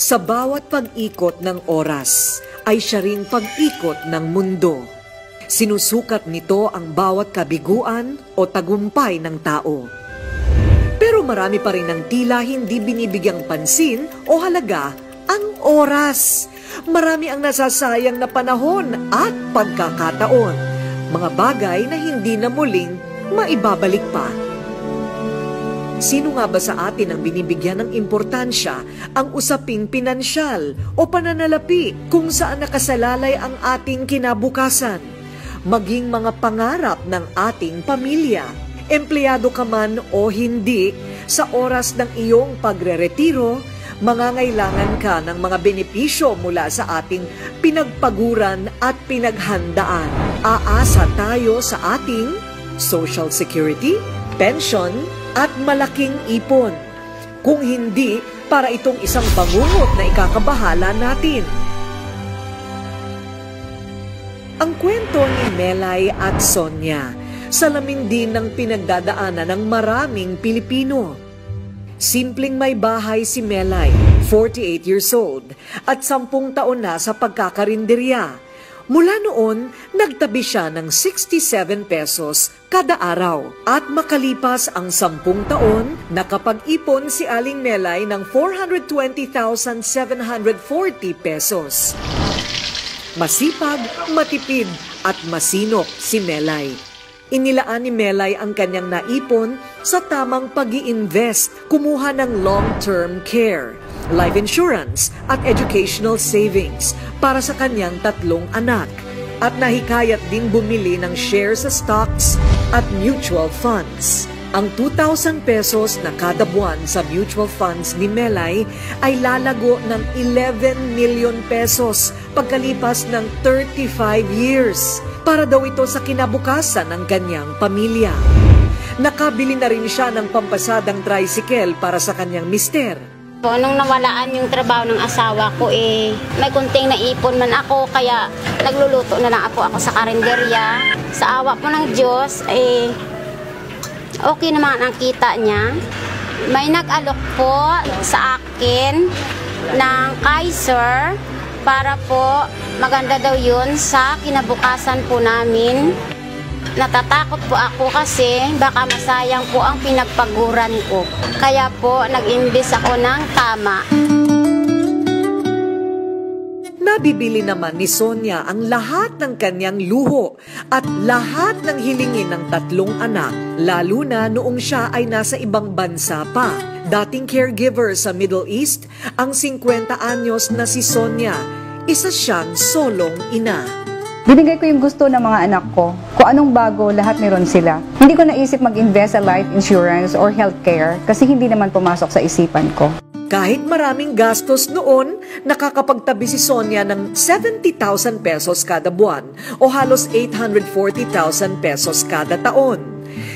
Sa bawat pag-ikot ng oras ay siya ring pag-ikot ng mundo. Sinusukat nito ang bawat kabiguan o tagumpay ng tao. Pero marami pa rin ang tila hindi binibigyang pansin o halaga ang oras. Marami ang nasasayang na panahon at pagkakataon. Mga bagay na hindi na muling maibabalik pa. Sino nga ba sa atin ang binibigyan ng importansya ang usaping pinansyal o pananalapi kung saan nakasalalay ang ating kinabukasan? Maging mga pangarap ng ating pamilya. Empleyado ka man o hindi, sa oras ng iyong pagreretiro, mangangailangan ka ng mga benepisyo mula sa ating pinagpaguran at pinaghandaan. Aasa tayo sa ating Social Security, pension, at malaking ipon. Kung hindi, para itong isang bangungot na ikakabahala natin. Ang kwento ni Melay at Sonia, salamin din ng pinagdadaanan ng maraming Pilipino. Simpleng may bahay si Melay, 48 years old, at 10 taon na sa pagkakarinderya. Mula noon, nagtabi siya ng 67 pesos kada araw. At makalipas ang 10 taon, nakapag-ipon si Aling Melay ng 420,740 pesos. Masipag, matipid at masinop si Melay. Inilaan ni Melay ang kanyang naipon sa tamang pag-i-invest, kumuha ng long-term care, life insurance at educational savings para sa kanyang 3 anak. At nahikayat ding bumili ng shares sa stocks at mutual funds. Ang 2,000 pesos na kada buwan sa mutual funds ni Melay ay lalago ng 11 million pesos pagkalipas ng 35 years. Para daw ito sa kinabukasan ng kanyang pamilya. Nakabili na rin siya ng pampasadang tricycle para sa kanyang mister. Nung nawalaan yung trabaho ng asawa ko, may kunting naipon man ako, kaya nagluluto na lang ako sa karinderya. Sa awa po ng Diyos, okay naman ang kita niya. May nag-alok po sa akin ng Kaiser para po maganda daw yun sa kinabukasan po namin. Natatakot po ako kasi baka masayang po ang pinagpaguran ko. Kaya po nag-imbes ako ng tama. Nabibili naman ni Sonia ang lahat ng kanyang luho at lahat ng hilingin ng 3 anak, lalo na noong siya ay nasa ibang bansa pa. Dating caregiver sa Middle East, ang 50 anyos na si Sonia, isa siyang solong ina. Binigay ko yung gusto ng mga anak ko. Kung anong bago, lahat meron sila. Hindi ko naisip mag-invest sa life insurance or healthcare kasi hindi naman pumasok sa isipan ko. Kahit maraming gastos noon, nakakapagtabi si Sonia ng 70,000 pesos kada buwan o halos 840,000 pesos kada taon.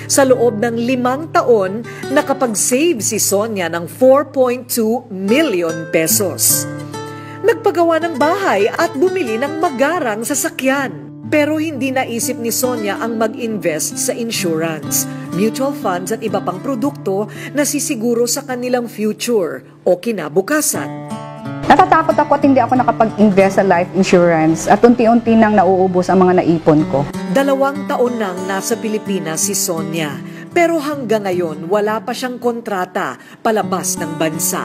Sa loob ng 5 taon, nakapag-save si Sonia ng 4.2 million pesos. Nagpagawa ng bahay at bumili ng magarang sasakyan. Pero hindi naisip ni Sonia ang mag-invest sa insurance, mutual funds at iba pang produkto na sisiguro sa kanilang future o kinabukasan. Natatakot ako at hindi ako nakapag-invest sa life insurance at unti-unti nang nauubos ang mga naipon ko. 2 taon nang nasa Pilipinas si Sonia, pero hanggang ngayon wala pa siyang kontrata palabas ng bansa.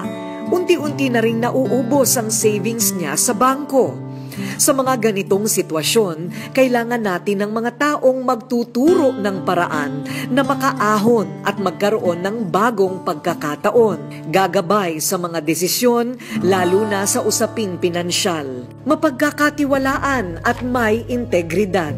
Unti-unti na ring nauubos ang savings niya sa bangko. Sa mga ganitong sitwasyon, kailangan natin ng mga taong magtuturo ng paraan na makaahon at magkaroon ng bagong pagkakataon. Gagabay sa mga desisyon, lalo na sa usaping pinansyal. Mapagkakatiwalaan at may integridad.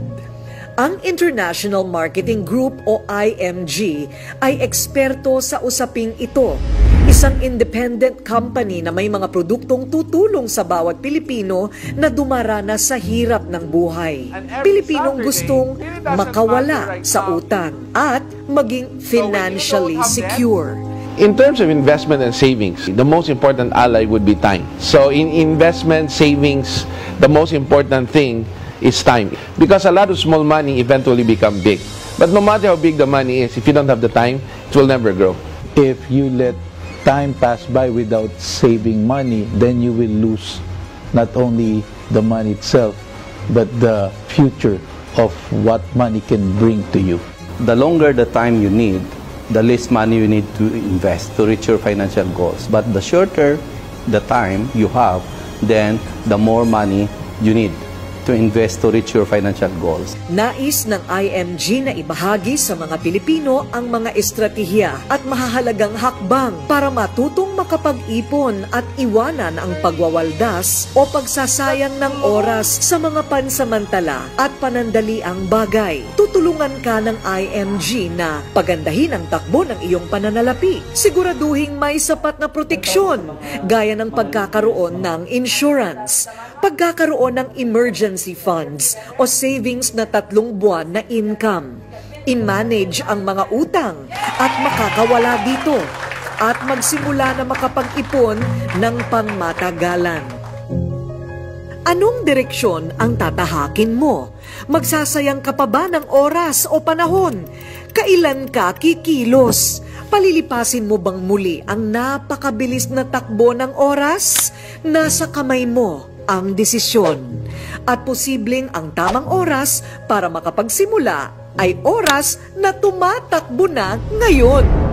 Ang International Marketing Group o IMG ay eksperto sa usaping ito. Isang independent company na may mga produktong tutulong sa bawat Pilipino na dumaranas sa hirap ng buhay. Pilipinong gustong makawala sa utang at maging financially secure. In terms of investment and savings, the most important ally would be time. So in investment, savings, the most important thing is time. Because a lot of small money eventually become big. But no matter how big the money is, if you don't have the time, it will never grow. If you let time pass by without saving money, then you will lose not only the money itself, but the future of what money can bring to you. The longer the time you need, the less money you need to invest to reach your financial goals. But the shorter the time you have, then the more money you need to invest to reach your financial goals. Nais ng IMG na ibahagi sa mga Pilipino ang mga estratehiya at mahahalagang hakbang para matutong makapag-ipon at iwanan ang pagwawaldas o pagsasayang ng oras sa mga pansamantala at panandaliang bagay. Tutulungan ka ng IMG na pagandahin ang takbo ng iyong pananalapi. Siguraduhing may sapat na proteksyon, gaya ng pagkakaroon ng insurance, pagkakaroon ng emergency funds o savings na 3 buwan na income. I-manage ang mga utang at makakawala dito at magsimula na makapag-ipon ng pangmatagalan. Anong direksyon ang tatahakin mo? Magsasayang ka pa ba ng oras o panahon? Kailan ka kikilos? Palilipasin mo bang muli ang napakabilis na takbo ng oras? Nasa kamay mo ang desisyon. At posibleng ang tamang oras para makapagsimula ay oras na tumatakbo na ngayon.